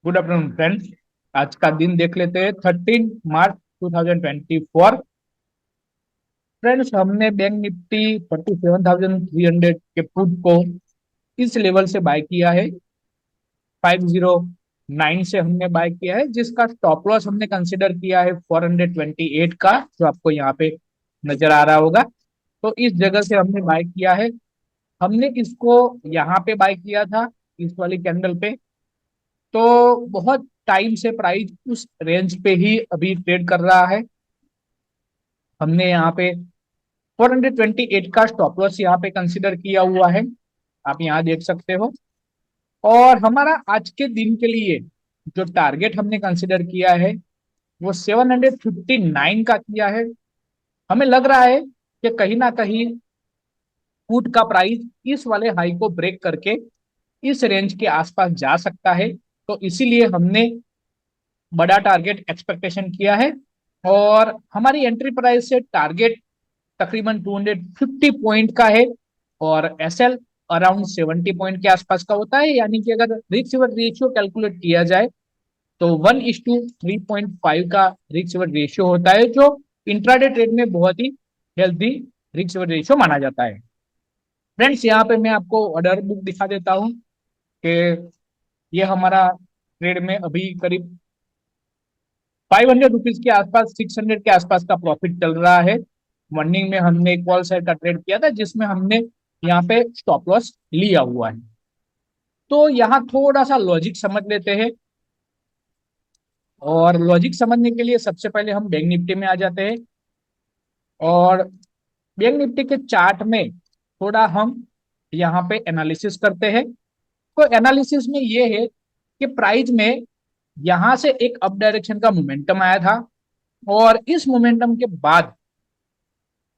Good afternoon friends. आज का दिन देख लेते हैं 13 मार्च 2024। फ्रेंड्स, हमने बैंक निफ्टी 47,300 के पुट को इस लेवल से बाय किया है। 509 से हमने बाय किया है, जिसका स्टॉप लॉस हमने कंसिडर किया है 428 का, जो आपको यहाँ पे नजर आ रहा होगा। तो इस जगह से हमने बाय किया है। हमने इसको यहाँ पे बाय किया था, इस वाली कैंडल पे। तो बहुत टाइम से प्राइस उस रेंज पे ही अभी ट्रेड कर रहा है। हमने यहाँ पे 428 का स्टॉप लॉस यहाँ पे कंसिडर किया हुआ है, आप यहाँ देख सकते हो। और हमारा आज के दिन के लिए जो टारगेट हमने कंसिडर किया है वो 759 का किया है। हमें लग रहा है कि कहीं ना कहीं पुट का प्राइस इस वाले हाई को ब्रेक करके इस रेंज के आसपास जा सकता है। तो इसीलिए हमने बड़ा टारगेट एक्सपेक्टेशन किया है। और हमारी एंट्री प्राइस से टारगेट तकरीबन 250 पॉइंट का है, और एसएल अराउंड 70 पॉइंट के आसपास का होता है। यानी कि अगर रिस्क रिवॉर्ड रेशियो कैलकुलेट किया जाए तो 1:3.5 का रिस्क रिवॉर्ड रेशियो होता है, जो इंट्राडे ट्रेड में बहुत ही हेल्दी रिस्क रिवॉर्ड रेशियो माना जाता है। फ्रेंड्स, यहाँ पे मैं आपको ऑर्डर बुक दिखा देता हूँ कि ये हमारा ट्रेड में अभी करीब 500 रुपीज के आसपास, 600 के आसपास का प्रॉफिट चल रहा है। मॉर्निंग में हमने एक कॉल साइड का ट्रेड किया था, जिसमें हमने यहाँ पे स्टॉप लॉस लिया हुआ है। तो यहाँ थोड़ा सा लॉजिक समझ लेते हैं। और लॉजिक समझने के लिए सबसे पहले हम बैंक निफ्टी में आ जाते हैं, और बैंक निफ्टी के चार्ट में थोड़ा हम यहाँ पे एनालिसिस करते हैं। तो एनालिसिस में ये है कि प्राइस में यहाँ से एक अप डायरेक्शन का मोमेंटम आया था, और इस मोमेंटम के बाद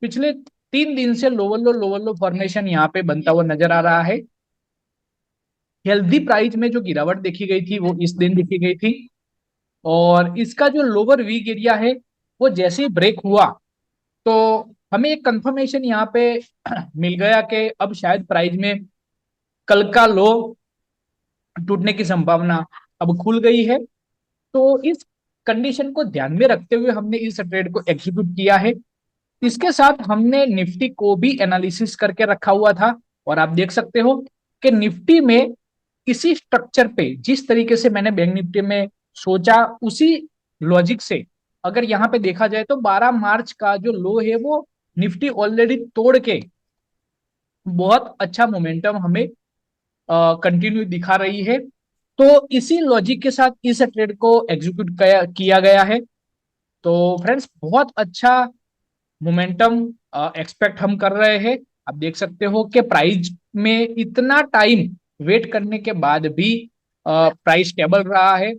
पिछले 3 दिन से लोअर लो फॉर्मेशन यहाँ पे बनता हुआ नजर आ रहा है। हेल्दी प्राइस में जो गिरावट देखी गई थी वो इस दिन देखी गई थी, और इसका जो लोअर वीक एरिया है वो जैसे ही ब्रेक हुआ तो हमें एक कंफर्मेशन यहाँ पे मिल गया कि अब शायद प्राइस में कल का लो टूटने की संभावना अब खुल गई है। तो इस कंडीशन को ध्यान में रखते हुए हमने इस ट्रेड को एग्जीक्यूट किया है। इसके साथ हमने निफ्टी को भी एनालिसिस करके रखा हुआ था, और आप देख सकते हो कि निफ्टी में इसी स्ट्रक्चर पे, जिस तरीके से मैंने बैंक निफ्टी में सोचा उसी लॉजिक से अगर यहाँ पे देखा जाए तो 12 मार्च का जो लो है वो निफ्टी ऑलरेडी तोड़ के बहुत अच्छा मोमेंटम हमें कंटिन्यू दिखा रही है। तो इसी लॉजिक के साथ इस ट्रेड को एग्जीक्यूट किया गया है। तो फ्रेंड्स, बहुत अच्छा मोमेंटम एक्सपेक्ट हम कर रहे हैं। आप देख सकते हो कि प्राइस में इतना टाइम वेट करने के बाद भी प्राइस स्टेबल रहा है,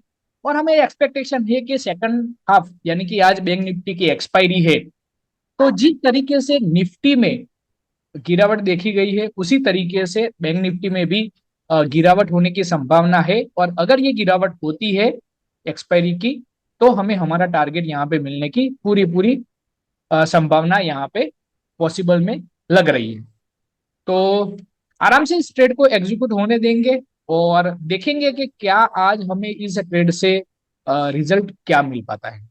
और हमें एक्सपेक्टेशन है कि सेकंड हाफ यानी कि आज बैंक निफ्टी की एक्सपायरी है, तो जिस तरीके से निफ्टी में गिरावट देखी गई है उसी तरीके से बैंक निफ्टी में भी गिरावट होने की संभावना है। और अगर ये गिरावट होती है एक्सपायरी की, तो हमें हमारा टारगेट यहाँ पे मिलने की पूरी पूरी संभावना यहाँ पे पॉसिबल में लग रही है। तो आराम से इस ट्रेड को एग्जीक्यूट होने देंगे, और देखेंगे कि क्या आज हमें इस ट्रेड से रिजल्ट क्या मिल पाता है।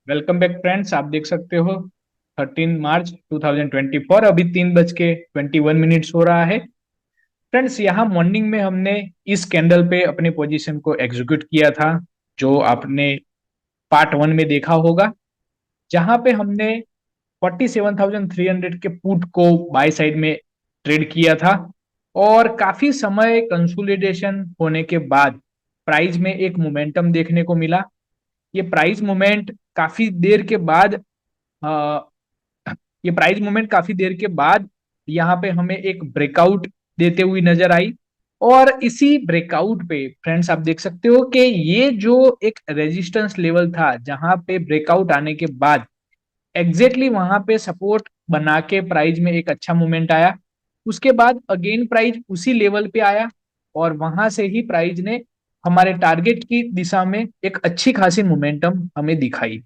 Welcome back friends. आप देख सकते हो 13 मार्च 2024, अभी 3:21 हो रहा है। फ्रेंड्स, यहाँ मॉर्निंग में हमने इस कैंडल पे अपने पोजीशन को एग्जीक्यूट किया था, जो आपने पार्ट 1 में देखा होगा, जहां पे हमने 47,300 के पुट को बाय साइड में ट्रेड किया था। और काफी समय कंसोलिडेशन होने के बाद प्राइस में एक मोमेंटम देखने को मिला। ये प्राइस मूवमेंट काफी देर के बाद अ, ये प्राइस मूवमेंट काफी देर के बाद यहाँ पे हमें एक ब्रेकआउट देते हुए नजर आई। और इसी ब्रेकआउट पे फ्रेंड्स आप देख सकते हो कि ये जो एक रेजिस्टेंस लेवल था, जहां पे ब्रेकआउट आने के बाद एग्जैक्टली वहां पे सपोर्ट बना के प्राइस में एक अच्छा मूवमेंट आया। उसके बाद अगेन प्राइस उसी लेवल पे आया और वहां से ही प्राइस ने हमारे टारगेट की दिशा में एक अच्छी खासी मोमेंटम हमें दिखाई।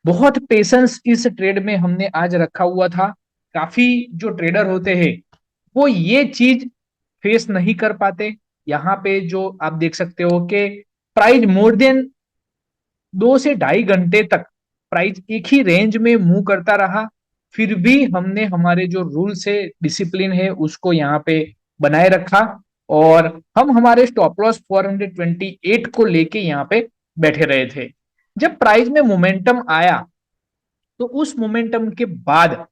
बहुत पेशेंस इस ट्रेड में हमने आज रखा हुआ था। काफी जो ट्रेडर होते हैं वो ये चीज फेस नहीं कर पाते। यहाँ पे जो आप देख सकते हो कि प्राइस मोर देन 2 से ढाई घंटे तक प्राइस एक ही रेंज में मूव करता रहा। फिर भी हमने हमारे जो रूल्स है, डिसिप्लिन है, उसको यहाँ पे बनाए रखा। और हम हमारे स्टॉप लॉस 428 को लेके यहाँ पे बैठे रहे थे। जब प्राइस में मोमेंटम आया तो उस मोमेंटम के बाद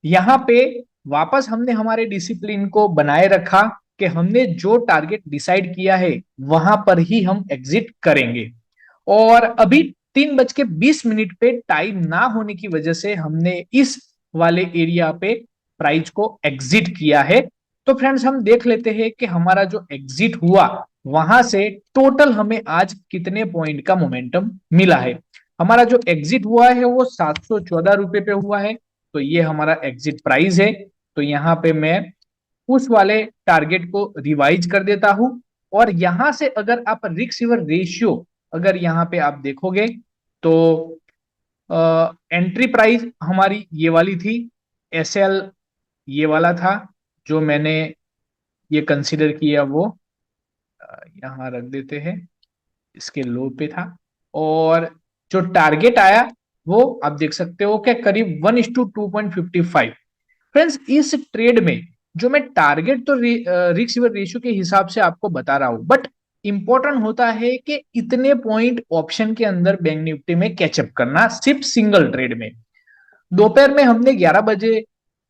यहाँ पे वापस हमने हमारे डिसिप्लिन को बनाए रखा कि हमने जो टारगेट डिसाइड किया है वहां पर ही हम एग्जिट करेंगे। और अभी 3:20 पे टाइम ना होने की वजह से हमने इस वाले एरिया पे प्राइस को एग्जिट किया है। तो फ्रेंड्स, हम देख लेते हैं कि हमारा जो एग्जिट हुआ वहां से टोटल हमें आज कितने पॉइंट का मोमेंटम मिला है। हमारा जो एग्जिट हुआ है वो 714 रुपए पे हुआ है। तो ये हमारा एग्जिट प्राइस है। तो यहाँ पे मैं उस वाले टारगेट को रिवाइज कर देता हूं। और यहां से अगर आप रिस्क रिवर रेशियो अगर यहाँ पे आप देखोगे तो एंट्री प्राइस हमारी ये वाली थी, एसएल ये वाला था जो मैंने ये कंसीडर किया, वो यहाँ रख देते हैं, इसके लो पे था। और जो टारगेट आया वो आप देख सकते हो कि करीब 1:2.55। फ्रेंड्स, इस ट्रेड में जो मैं टारगेट तो रिस्क रेशियो के हिसाब से आपको बता रहा हूं, बट इंपॉर्टेंट होता है कि इतने पॉइंट ऑप्शन के अंदर बैंक निफ्टी में कैचअप करना सिर्फ सिंगल ट्रेड में। दोपहर में हमने 11 बजे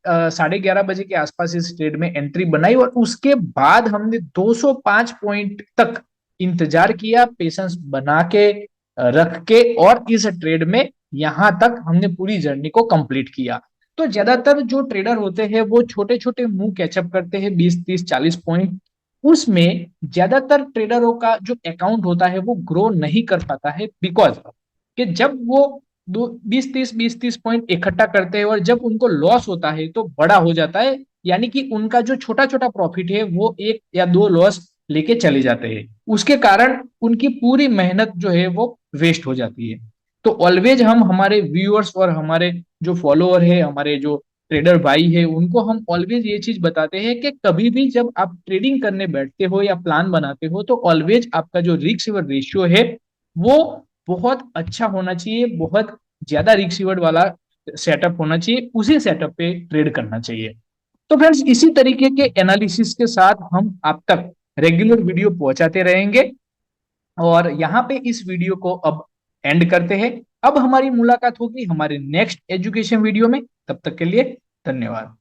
11:30 बजे के आसपास इस ट्रेड में एंट्री बनाई और उसके बाद हमने 205 पॉइंट तक इंतजार किया, पेशेंस बना के रख के, और इस ट्रेड में यहां तक हमने पूरी जर्नी को कंप्लीट किया। तो ज्यादातर जो ट्रेडर होते हैं वो छोटे छोटे मूव कैचअप करते हैं, 20 30 40 पॉइंट। उसमें ज्यादातर ट्रेडरों का जो अकाउंट होता है वो ग्रो नहीं कर पाता है, बिकॉज कि जब वो दो 20 30 पॉइंट इकट्ठा करते हैं और जब उनको लॉस होता है तो बड़ा हो जाता है, यानी कि उनका जो छोटा छोटा प्रॉफिट है वो एक या दो लॉस लेके चले जाते हैं। उसके कारण उनकी पूरी मेहनत जो है वो वेस्ट हो जाती है। तो ऑलवेज हम हमारे व्यूअर्स और हमारे जो फॉलोअर है, हमारे जो ट्रेडर भाई है, उनको हम ऑलवेज ये चीज बताते हैं कि कभी भी जब आप ट्रेडिंग करने बैठते हो या प्लान बनाते हो तो ऑलवेज आपका जो रिस्क रेशियो है वो बहुत अच्छा होना चाहिए, बहुत ज्यादा रिस्क वाला सेटअप होना चाहिए, उसी सेटअप पे ट्रेड करना चाहिए। तो फ्रेंड्स, इसी तरीके के एनालिसिस के साथ हम आप तक रेगुलर वीडियो पहुंचाते रहेंगे। और यहाँ पे इस वीडियो को अब एंड करते हैं। अब हमारी मुलाकात होगी हमारे नेक्स्ट एजुकेशन वीडियो में। तब तक के लिए धन्यवाद।